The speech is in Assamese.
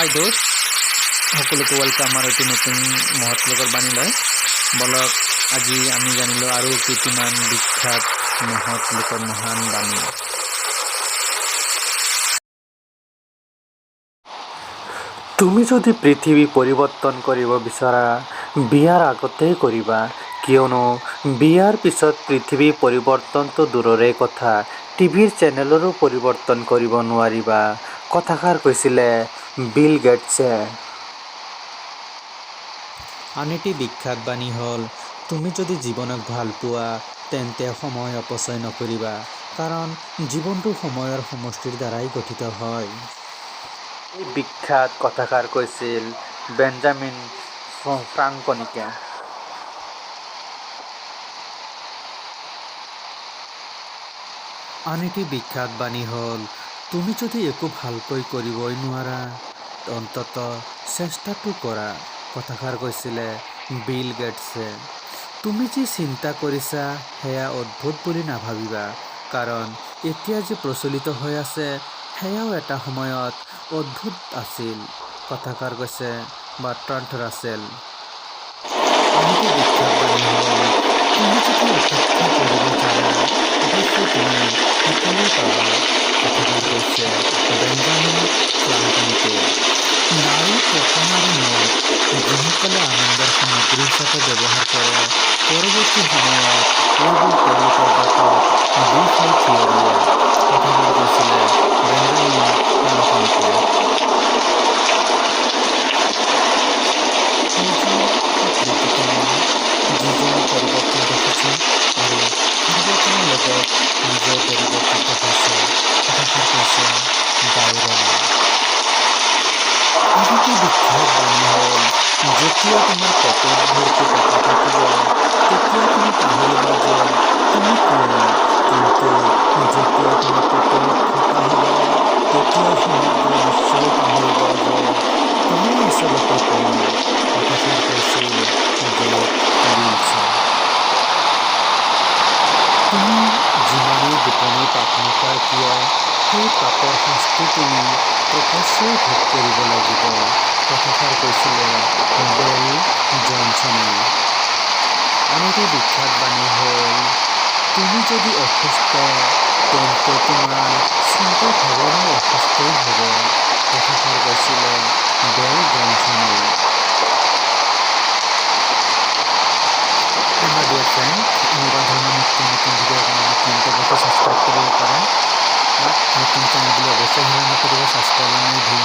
হাই দোস্ত, সকলোকে ৱেলকাম আৰু এটি নতুন মহৎ লোকৰ বাণীলৈ। বলক আজি আমি জানিলোঁ আৰু কেইটিমান বিখ্যাত মহৎ লোকৰ মহান বাণী। তুমি যদি পৃথিৱী পৰিৱৰ্তন কৰিব বিচৰা, বিয়াৰ আগতেই কৰিবা, কিয়নো বিয়াৰ পিছত পৃথিৱী পৰিৱৰ্তনটো দূৰৰে কথা, টিভিৰ চেনেলৰো পৰিৱৰ্তন কৰিব নোৱাৰিবা। কথাষাৰ কৈছিলে বিল গেটছে। আন এটি বিখ্যাত বাণী হ'ল, তুমি যদি জীৱনক ভাল পোৱা তেন্তে সময় অপচয় নকৰিবা, কাৰণ জীৱনটো সময়ৰ সমষ্টিৰ দ্বাৰাই গঠিত হয়। এই বিখ্যাত কথাষাৰ কৈছিল বেঞ্জামিন ফ্ৰাংকলিনে। আন এটি বিখ্যাত বাণী হ'ল, তুমি যদি একো ভালকৈ কৰিবই নোৱাৰা, অন্ততঃ চেষ্টাটো কৰা। কথাষাৰ কৈছিলে বিল গেটছে। তুমি যি চিন্তা কৰিছা সেয়া অদ্ভুত বুলি নাভাবিবা, কাৰণ এতিয়া যি প্ৰচলিত হৈ আছে সেয়াও এটা সময়ত অদ্ভুত আছিল। কথাষাৰ কৈছে বাৰ্ট্ৰাণ্ড ৰাছেল। আন এটি বিখ্যাত বাণী হ'ল, তুমি যদি অপেক্ষা কৰিব জানা, অৱশ্যে তুমি সকলো পাবা। কথাষাৰ কৈছে বেঞ্জামিন ফ্ৰাংকলিনে। নাৰী, টকা আৰু মদ যিসকলে আনন্দৰ সামগ্ৰী হিচাপে ব্যৱহাৰ কৰে, পৰৱৰ্তী সময়ত এইবোৰ তেওঁলোকৰ গাঁতত বিষ হৈ থিয় দিয়ে। কথাষাৰ কৈছিলে বেঞ্জামিন ফ্ৰাংকলিনে। সেইজন দৃষ্টিকোণৰ যিজন পৰিৱৰ্তন দেখিছে আৰু পৰিৱৰ্তনৰ লগত নিজেও পৰিৱৰ্তিত হৈছে। কথাষাৰ কৈছে বাইৰনে। আন এটি বিখ্যাত বাণী হ'ল, যেতিয়া তোমাৰ পকেট ভৰ্তি টকা থাকিব তেতিয়া তুমি পাহৰিবা যে তুমি কোন, কিন্তু যেতিয়া তোমাৰ পকেট ফটা হ'ব তেতিয়া সমগ্ৰ বিশ্বই পাহৰিব যে তুমি আচলতে কোন। কথাষাৰ কৈছিল গেট লিঞ্চে। তুমি যিমানেই গোপনে পাপ নকৰা কিয়, সেই পাপৰ শাস্তি তুমি প্ৰকাশ্যেই ভোগ কৰিব লাগিব। কথাষাৰ কৈছিলে বেল জনছনে। আন এটি বিখ্যাত বাণী হ'ল, তুমি যদি অসুস্থ তেন্তে তোমাৰ চিন্তাধাৰণাও অসুস্থই হ'ব। কথাষাৰ কৈছিলে বেল জনছনে। মাই ডিয়াৰ ফ্ৰেণ্ড, এনেকুৱা ধৰণৰ নিত্য নতুন ভিডিঅ'ৰ কাৰণে আমাৰ চেনেলটো অৱশ্যেই ছাবস্ক্ৰাইব কৰিব পাৰে, বাট নতুন চেনেল বুলি অৱশ্যেই হেলা নকৰিব, ছাবস্ক্ৰাইব আৰু ভিউ